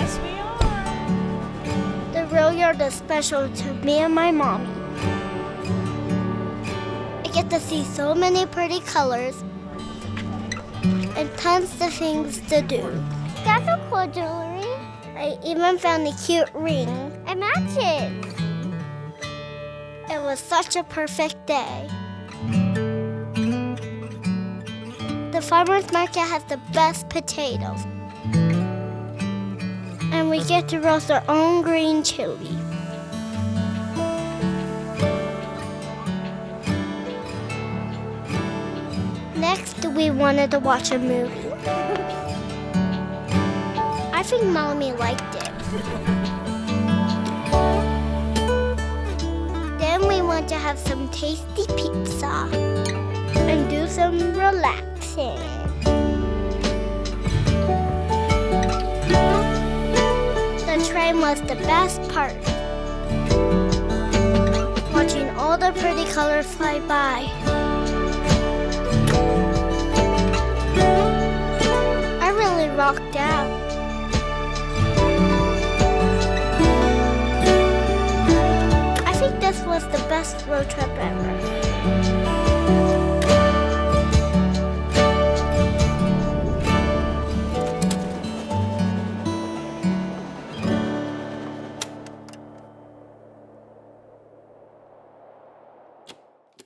Yes, we are. The Railyard is special to me and my mommy. I get to see so many pretty colors and tons of things to do. That's a cool jewelry. I even found a cute ring. It matches. It was such a perfect day. The farmer's market has the best potatoes. And we get to roast our own green chili. Next, we wanted to watch a movie. I think Mommy liked it. Then we want to have some tasty pizza and do some relaxing. The train was the best part. Watching all the pretty colors fly by. I really rocked out.